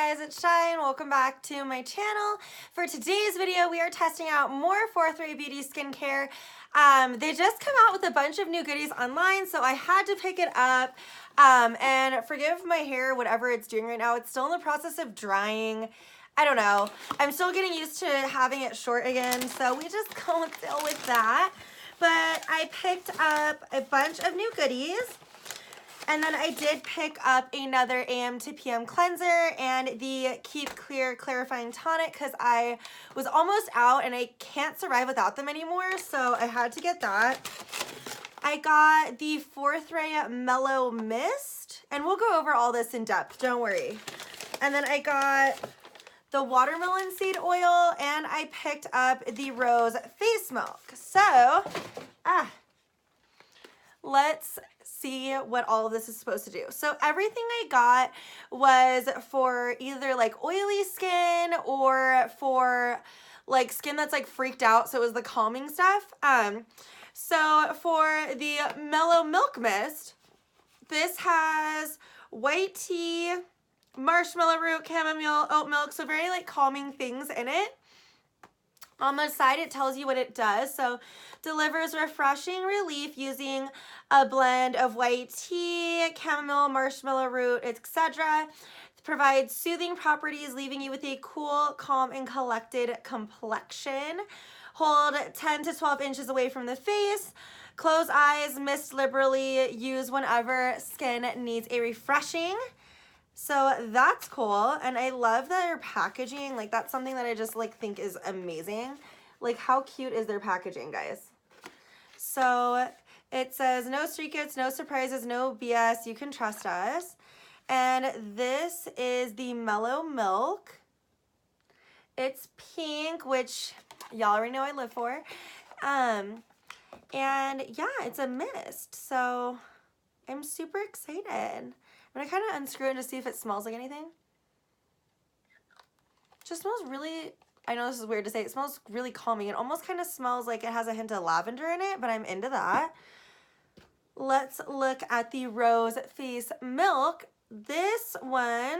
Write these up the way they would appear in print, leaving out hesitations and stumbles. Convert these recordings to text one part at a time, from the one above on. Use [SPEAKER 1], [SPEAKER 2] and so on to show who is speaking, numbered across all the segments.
[SPEAKER 1] guys, it's Shy and welcome back to my channel. For today's video, we are testing out more 4th-Ray Beauty skincare. They just come out with a bunch of new goodies online, so I had to pick it up. And forgive my hair, whatever it's doing right now. It's still in the process of drying. I don't know. I'm still getting used to having it short again, so we just go and deal with that. But I picked up a bunch of new goodies. And then I did pick up another AM to PM cleanser and the Keep Clear Clarifying Tonic because I was almost out and I can't survive without them anymore, so I had to get that. I got the 4th-Ray Mellow Mist, and we'll go over all this in depth, don't worry. And then I got the watermelon seed oil, and I picked up the rose face milk. So, let's see what all of this is supposed to do. So everything I got was for either like oily skin or for like skin that's like freaked out. So it was the calming stuff. So for the Mellow Milk Mist, this has white tea, marshmallow root, chamomile, oat milk. So very like calming things in it. On the side, it tells you what it does. So, delivers refreshing relief using a blend of white tea, chamomile, marshmallow root, etc. Provides soothing properties, leaving you with a cool, calm, and collected complexion. Hold 10 to 12 inches away from the face. Close eyes, mist liberally. Use whenever skin needs a refreshing. So that's cool, and I love their packaging. Like, that's something that I just like think is amazing. Like, how cute is their packaging, guys? So it says no secrets, no surprises, no BS. You can trust us. And this is the Mellow Milk. It's pink, which y'all already know I live for. And yeah, it's a mist. So I'm super excited. I'm gonna kind of unscrew it to see if it smells like anything. It just smells really, I know this is weird to say, it smells really calming. It almost kind of smells like it has a hint of lavender in it, but I'm into that. Let's look at the Rose Face Milk. This one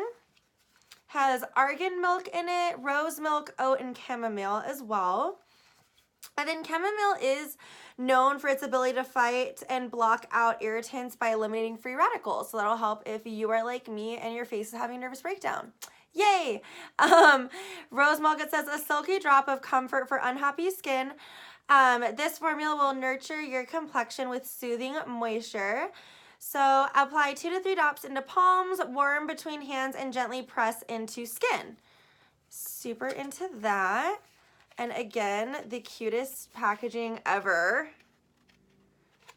[SPEAKER 1] has argan milk in it, rose milk, oat, and chamomile as well. And then chamomile is known for its ability to fight and block out irritants by eliminating free radicals. So that'll help if you are like me and your face is having a nervous breakdown. Yay! Rose milk, it says a silky drop of comfort for unhappy skin. This formula will nurture your complexion with soothing moisture. So apply 2 to 3 drops into palms, warm between hands, and gently press into skin. Super into that. And again, the cutest packaging ever.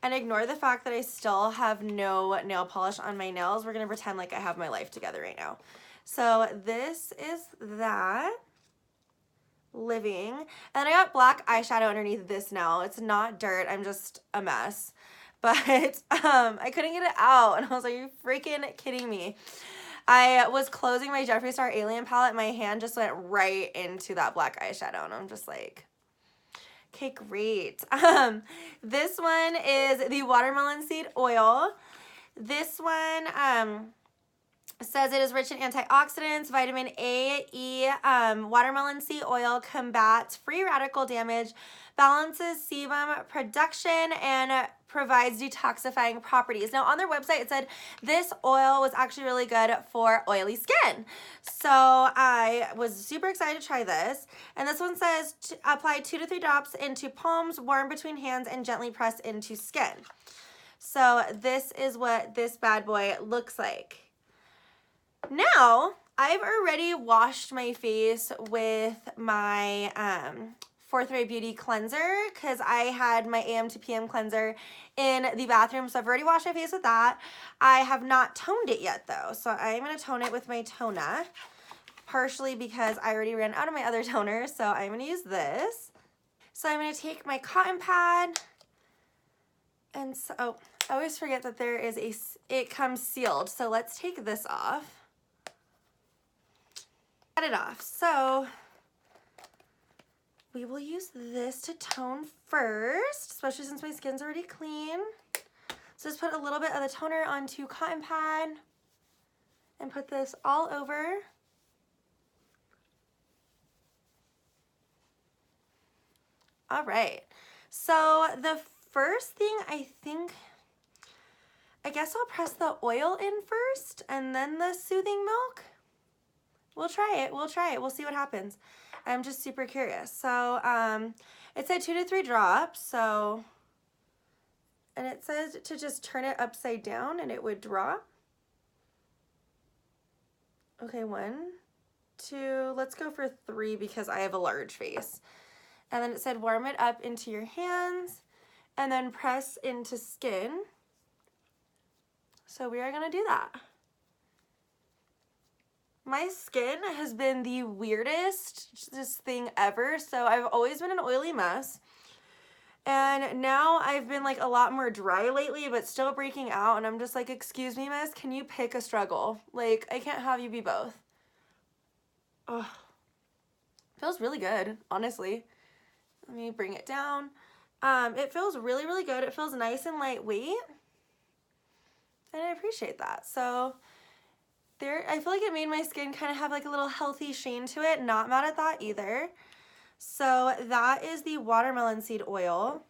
[SPEAKER 1] And ignore the fact that I still have no nail polish on my nails. We're going to pretend like I have my life together right now. So this is that. Living. And I got black eyeshadow underneath this now. It's not dirt. I'm just a mess. But I couldn't get it out. And I was like, are you freaking kidding me? I was closing my Jeffree Star Alien palette. My hand just went right into that black eyeshadow. And I'm just like, okay, great. This one is the watermelon seed oil. This one says it is rich in antioxidants, vitamin A, E. Watermelon seed oil combats free radical damage, balances sebum production, and provides detoxifying properties. Now on their website it said this oil was actually really good for oily skin. So I was super excited to try this. And this one says apply 2 to 3 drops into palms, warm between hands, and gently press into skin. So this is what this bad boy looks like. Now, I've already washed my face with my 4th-Ray Beauty cleanser because I had my AM to PM cleanser in the bathroom, so I've already washed my face with that. I have not toned it yet though, so I'm going to tone it with my toner, partially because I already ran out of my other toner, so I'm going to use this. So I'm going to take my cotton pad, and so, oh, I always forget that there is it comes sealed, so let's take this off. Cut it off. So we will use this to tone first, especially since my skin's already clean. So just put a little bit of the toner onto cotton pad and put this all over. All right. So the first thing I guess I'll press the oil in first and then the soothing milk. We'll try it. We'll see what happens. I'm just super curious. So it said 2 to 3 drops. So, and it says to just turn it upside down and it would drop. Okay, 1, 2, let's go for 3 because I have a large face. And then it said warm it up into your hands and then press into skin. So we are gonna do that. My skin has been the weirdest thing ever. So I've always been an oily mess. And now I've been like a lot more dry lately, but still breaking out. And I'm just like, excuse me, miss, can you pick a struggle? Like, I can't have you be both. Oh, feels really good, honestly. Let me bring it down. It feels really, really good. It feels nice and lightweight. And I appreciate that. So there, I feel like it made my skin kind of have like a little healthy sheen to it. Not mad at that either. So that is the watermelon seed oil.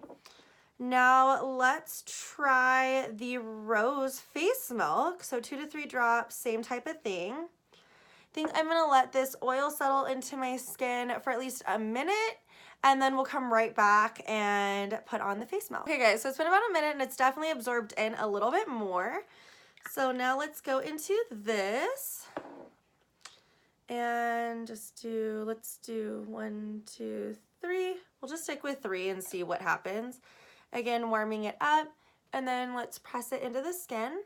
[SPEAKER 1] Now let's try the rose face milk. So 2 to 3 drops, same type of thing. I think I'm gonna let this oil settle into my skin for at least a minute and then we'll come right back and put on the face milk. Okay guys, so it's been about a minute and it's definitely absorbed in a little bit more. So now let's go into this and let's do 1, 2, 3. We'll just stick with 3 and see what happens. Again, warming it up and then let's press it into the skin.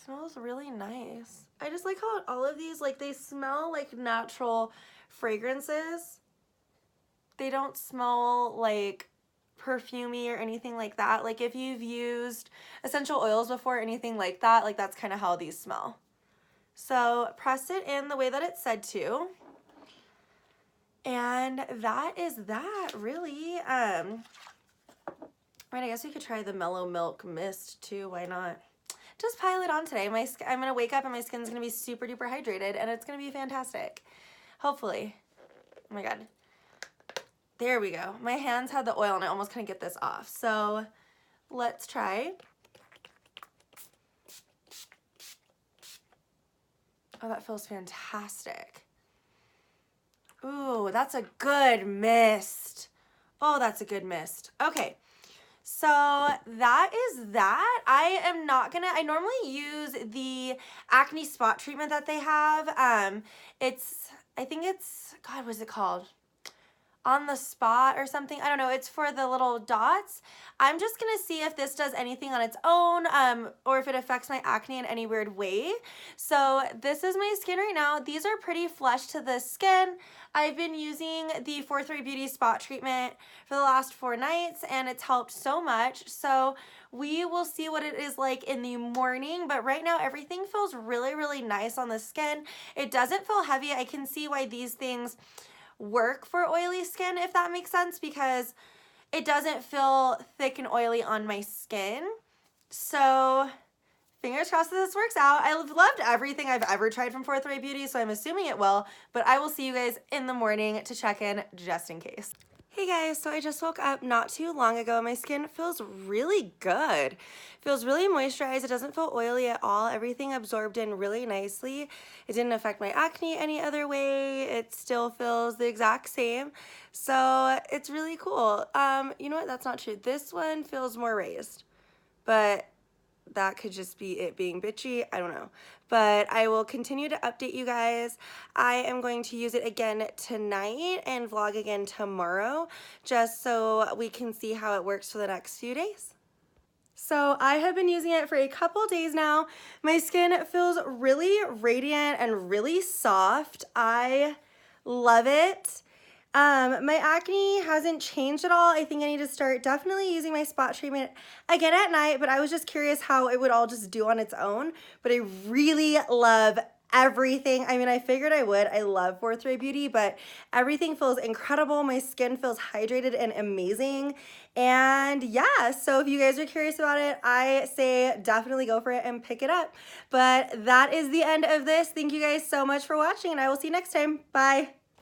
[SPEAKER 1] Smells really nice. I just like how all of these, like, they smell like natural fragrances. They don't smell like perfumey or anything like that. Like if you've used essential oils before or anything like that, like that's kind of how these smell. So press it in the way that it said to. And that is that, really. I mean, I guess we could try the Mellow Milk mist too. Why not? Just pile it on today. I'm gonna wake up and my skin's gonna be super duper hydrated and it's gonna be fantastic. Hopefully. Oh my god. There we go. My hands had the oil and I almost couldn't get this off. So let's try. Oh, that feels fantastic. Ooh, that's a good mist. Oh, that's a good mist. Okay. So that is that. I normally use the acne spot treatment that they have. I think it's, God, what is it called? On the Spot or something. I don't know. It's for the little dots. I'm just going to see if this does anything on its own or if it affects my acne in any weird way. So this is my skin right now. These are pretty flush to the skin. I've been using the 4-3 Beauty Spot treatment for the last 4 nights and it's helped so much. So we will see what it is like in the morning, but right now everything feels really, really nice on the skin. It doesn't feel heavy. I can see why these things work for oily skin, if that makes sense, because it doesn't feel thick and oily on my skin. So fingers crossed that this works out. I've loved everything I've ever tried from 4-3 Beauty, so I'm assuming it will, but I will see you guys in the morning to check in just in case. Hey guys, so I just woke up not too long ago. My skin feels really good. Feels really moisturized. It doesn't feel oily at all. Everything absorbed in really nicely. It didn't affect my acne any other way. It still feels the exact same. So it's really cool. You know what? That's not true. This one feels more raised, but that could just be it being bitchy. I don't know. But I will continue to update you guys. I am going to use it again tonight and vlog again tomorrow just so we can see how it works for the next few days. So I have been using it for a couple days now. My skin feels really radiant and really soft. I love it. My acne hasn't changed at all. I think I need to start definitely using my spot treatment again at night, but I was just curious how it would all just do on its own. But I really love everything. I mean, I figured I would. I love Fourth Ray Beauty, but everything feels incredible. My skin feels hydrated and amazing. And yeah, so if you guys are curious about it, I say definitely go for it and pick it up. But that is the end of this. Thank you guys so much for watching, and I will see you next time. Bye.